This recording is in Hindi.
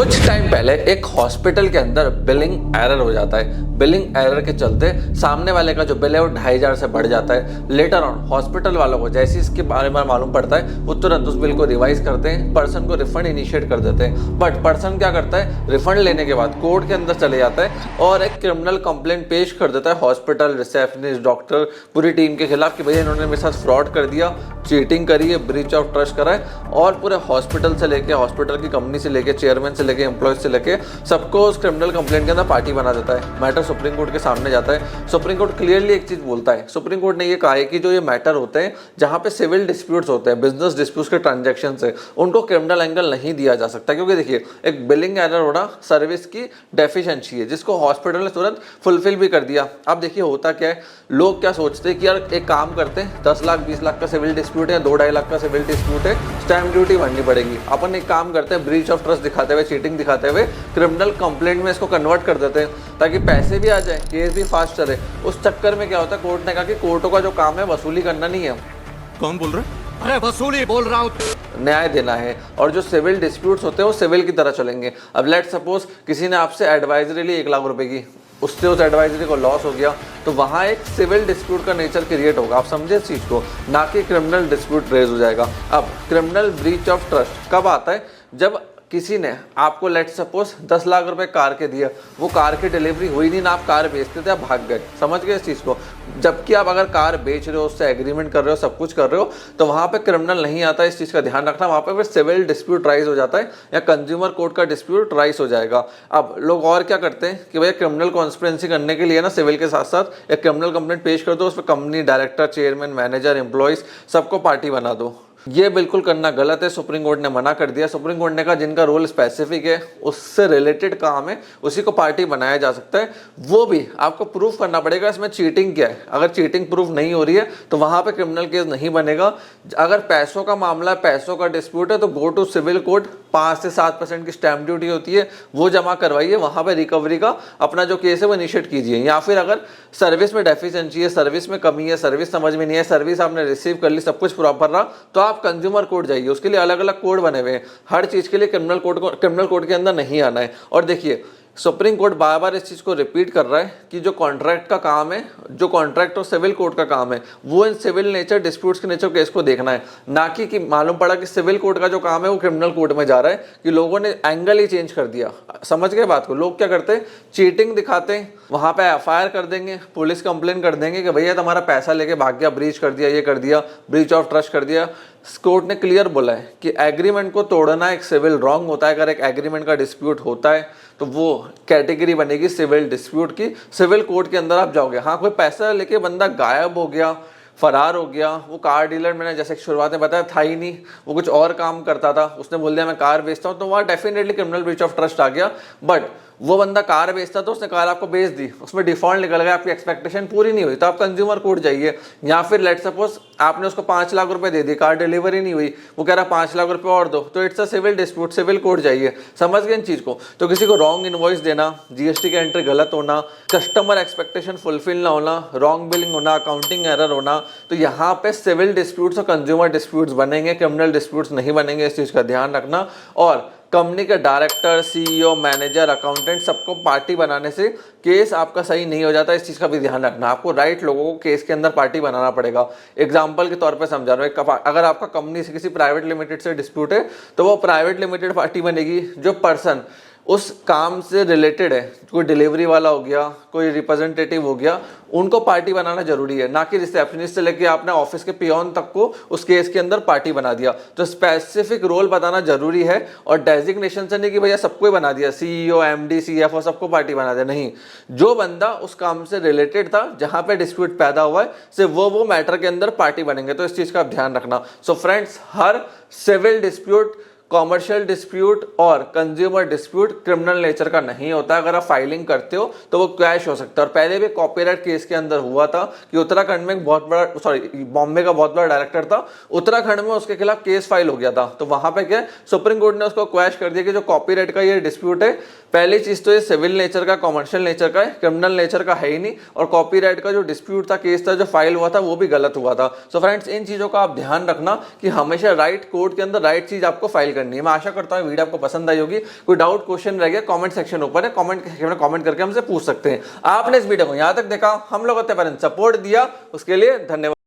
कुछ टाइम पहले एक हॉस्पिटल के अंदर बिलिंग एरर हो जाता है। बिलिंग एरर के चलते सामने वाले का जो बिल है वो 2500 से बढ़ जाता है। लेटर ऑन हॉस्पिटल वालों को जैसे इसके बारे में मालूम पड़ता है वो तुरंत उस बिल को रिवाइज करते हैं, पर्सन को रिफंड इनिशिएट कर देते हैं। बट पर्सन क्या करता है, रिफंड लेने के बाद कोर्ट के अंदर चले जाता है और एक क्रिमिनल कंप्लेंट पेश कर देता है हॉस्पिटल, रिसेप्शनिस्ट, डॉक्टर, पूरी टीम के खिलाफ कि भैया इन्होंने मेरे साथ फ्रॉड कर दिया, चीटिंग करी है, ब्रीच ऑफ ट्रस्ट करा है। और पूरे हॉस्पिटल से लेके, हॉस्पिटल की कंपनी से लेके, चेयरमैन से लेके, एम्प्लॉयज से लेके सबको उस क्रिमिनल कंप्लेंट के अंदर पार्टी बना देता है। मैटर सुप्रीम कोर्ट के सामने जाता है। सुप्रीम कोर्ट क्लियरली एक चीज बोलता है, सुप्रीम कोर्ट ने ये कहा है कि जो ये मैटर होते हैं जहां पे सिविल डिस्प्यूट्स होते हैं, बिजनेस डिस्प्यूट्स के ट्रांजैक्शन से, उनको क्रिमिनल एंगल नहीं दिया जा सकता। क्योंकि देखिए, एक बिलिंग एरर होना सर्विस की डेफिशिएंसी है जिसको हॉस्पिटल ने तुरंत फुलफिल भी कर दिया। अब देखिए होता क्या है, लोग क्या सोचते हैं कि यार एक काम करते हैं, 10 लाख 20 लाख का सिविल डिस्प्यूट है, 2-2.5 लाख का सिविल डिस्प्यूट है, स्टैम्प ड्यूटी भरनी पड़ेगी। अपन एक काम करते हैं, ब्रीच ऑफ ट्रस्ट दिखाते हुए, चीटिंग दिखाते हुए क्रिमिनल कंप्लेंट में इसको कन्वर्ट कर देते हैं ताकि पैसे भी आ जाए, केस भी फास्ट चले। उस चक्कर में क्या होता है, कोर्ट ने कहा कि कोर्टों का जो काम है वसूली करना नहीं है। कौन बोल रहा है? अरे वसूली बोल रहा हूँ। न्याय देना है। और जो सिविल डिस्प्यूट्स होते हैं वो सिविल की तरह चलेंगे। अब लेट सपोज किसी ने आपसे एडवाइजरी ली 1 लाख रुपए की, उससे उस एडवाइजरी को लॉस हो गया, तो वहाँ एक सिविल डिस्प्यूट का नेचर क्रिएट होगा। आप समझे इस चीज़ को, ना कि क्रिमिनल डिस्प्यूट रेज हो जाएगा। अब क्रिमिनल ब्रीच ऑफ ट्रस्ट कब आता है, जब किसी ने आपको लेट सपोज 10 लाख रुपए कार के दिया, वो कार की डिलीवरी हुई नहीं, ना आप कार बेचते थे, आप भाग गए। समझ गए इस चीज़ को। जबकि आप अगर कार बेच रहे हो, उससे एग्रीमेंट कर रहे हो, सब कुछ कर रहे हो, तो वहाँ पे क्रिमिनल नहीं आता। इस चीज़ का ध्यान रखना। वहाँ पे फिर सिविल डिस्प्यूट राइज हो जाता है या कंज्यूमर कोर्ट का डिस्प्यूट राइज हो जाएगा। अब लोग और क्या करते हैं कि भैया क्रिमिनल कॉन्स्पिरेंसी करने के लिए ना सिविल के साथ साथ एक क्रिमिनल कंप्लेंट पेश कर दो, उस पर company director, chairman, manager, employees सबको पार्टी बना दो। ये बिल्कुल करना गलत है। सुप्रीम कोर्ट ने मना कर दिया। सुप्रीम कोर्ट ने कहा जिनका रोल स्पेसिफिक है, उससे रिलेटेड काम है, उसी को पार्टी बनाया जा सकता है। वो भी आपको प्रूफ करना पड़ेगा इसमें चीटिंग क्या है। अगर चीटिंग प्रूफ नहीं हो रही है तो वहां पे क्रिमिनल केस नहीं बनेगा। अगर पैसों का मामला, पैसों का डिस्प्यूट है, तो गो टू सिविल कोर्ट। 5 से 7% की स्टैम्प ड्यूटी होती है, वो जमा करवाइए। वहां पे रिकवरी का अपना जो केस है वो इनिशिएट कीजिए। या फिर अगर सर्विस में डेफिशिएंसी है, सर्विस में कमी है, सर्विस समझ में नहीं है, सर्विस आपने रिसीव कर ली, सब कुछ प्रॉपर रहा, तो आप कंज्यूमर कोर्ट जाइए। उसके लिए अलग अलग कोड बने हुए हैं। हर चीज के लिए क्रिमिनल कोर्ट के अंदर नहीं आना है। और देखिए, सुप्रीम कोर्ट बार बार इस चीज को रिपीट कर रहा है कि जो कॉन्ट्रैक्ट का काम है, जो कॉन्ट्रैक्ट और सिविल कोर्ट का काम है, वो इन सिविल नेचर डिस्प्यूट्स के नेचर केस को देखना है। ना कि मालूम पड़ा कि सिविल कोर्ट का जो काम है वो क्रिमिनल कोर्ट में जा रहा है, कि लोगों ने एंगल ही चेंज कर दिया। समझ गए बात को। लोग क्या करते हैं, चीटिंग दिखाते हैं, वहां पे एफआईआर कर देंगे, पुलिस कंप्लेन कर देंगे कि भैया तुम्हारा पैसा लेके भाग गया, ब्रीच कर दिया, ये कर दिया, ब्रीच ऑफ ट्रस्ट कर दिया। कोर्ट ने क्लियर बोला है कि एग्रीमेंट को तोड़ना एक सिविल रॉन्ग होता है। अगर एक एग्रीमेंट का डिस्प्यूट होता है तो वो कैटेगरी बनेगी सिविल डिस्प्यूट की। सिविल कोर्ट के अंदर आप जाओगे। हाँ, कोई पैसा लेके बंदा गायब हो गया, फरार हो गया, वो कार डीलर, मैंने जैसे शुरुआत में बताया, था ही नहीं, वो कुछ और काम करता था, उसने बोल दिया मैं कार बेचता हूँ, तो वहाँ definitely criminal breach of trust आ गया। बट वो बंदा कार बेचता तो उसने कार आपको बेच दी, उसमें डिफॉल्ट निकल गया, आपकी एक्सपेक्टेशन पूरी नहीं हुई, तो आप कंज्यूमर कोर्ट जाइए। या फिर लेट सपोज आपने उसको 5 लाख रुपए दे दी, कार डिलीवरी नहीं हुई, वो कह रहा 5 लाख रुपए और दो, तो it's a civil dispute, civil court जाइए। समझ गए इन चीज को। तो किसी को रॉन्ग इनवॉइस देना, जीएसटी का एंट्री गलत होना, कस्टमर एक्सपेक्टेशन फुलफिल ना होना, रॉन्ग बिलिंग होना, अकाउंटिंग एरर होना, तो यहाँ पे सिविल डिस्प्यूट्स और कंज्यूमर डिस्प्यूट्स बनेंगे, क्रिमिनल डिस्प्यूट्स नहीं बनेंगे। इस चीज का ध्यान रखना। और कंपनी के डायरेक्टर, सीईओ, मैनेजर, अकाउंटेंट सबको पार्टी बनाने से केस आपका सही नहीं हो जाता। इस चीज का भी ध्यान रखना। आपको राइट लोगों को केस के अंदर पार्टी बनाना पड़ेगा। एग्जांपल के तौर पे समझा रहा हूँ, अगर आपका कंपनी से किसी प्राइवेट लिमिटेड से डिस्प्यूट है तो वो प्राइवेट लिमिटेड पार्टी बनेगी। जो पर्सन उस काम से रिलेटेड है, कोई डिलीवरी वाला हो गया, कोई रिप्रेजेंटेटिव हो गया, उनको पार्टी बनाना जरूरी है। ना कि रिसेप्शनिस्ट से लेके आपने ऑफिस के पियोन तक को उस केस के अंदर पार्टी बना दिया। तो स्पेसिफिक रोल बताना जरूरी है। और डेजिग्नेशन से नहीं कि भैया सबको ही बना दिया, सीईओ, एमडी, सीएफओ सबको पार्टी बना दिया। नहीं, जो बंदा उस काम से रिलेटेड था, जहां पे डिस्प्यूट पैदा हुआ है, सिर्फ वो मैटर के अंदर पार्टी बनेंगे। तो इस चीज का आप ध्यान रखना। सो फ्रेंड्स, हर सिविल डिस्प्यूट, कॉमर्शियल डिस्प्यूट और कंज्यूमर डिस्प्यूट क्रिमिनल नेचर का नहीं होता। अगर आप फाइलिंग करते हो तो वो कैश हो सकता है। और पहले भी कॉपीराइट केस के अंदर हुआ था कि उत्तराखंड में बहुत बड़ा, बॉम्बे का बहुत बड़ा डायरेक्टर था, उत्तराखंड में उसके खिलाफ केस फाइल हो गया था। तो वहां पे क्या, सुप्रीम कोर्ट ने उसको क्वैश कर दिया कि जो कॉपीराइट का ये डिस्प्यूट है, पहली चीज तो ये सिविल नेचर का, कॉमर्शियल नेचर का है, क्रिमिनल नेचर का है ही नहीं। और कॉपीराइट का जो डिस्प्यूट था, केस था, जो फाइल हुआ था, वो भी गलत हुआ था। सो फ्रेंड्स, इन चीजों का आप ध्यान रखना कि हमेशा राइट कोर्ट के अंदर राइट चीज आपको फाइल करनी है। मैं आशा करता हूँ वीडियो आपको पसंद आई होगी। कोई डाउट क्वेश्चन रह गया कमेंट सेक्शन ऊपर है, कमेंट सेक्शन में कमेंट करके हमसे पूछ सकते हैं। आपने इस वीडियो को यहाँ तक देखा, हम लोग सपोर्ट दिया, उसके लिए धन्यवाद।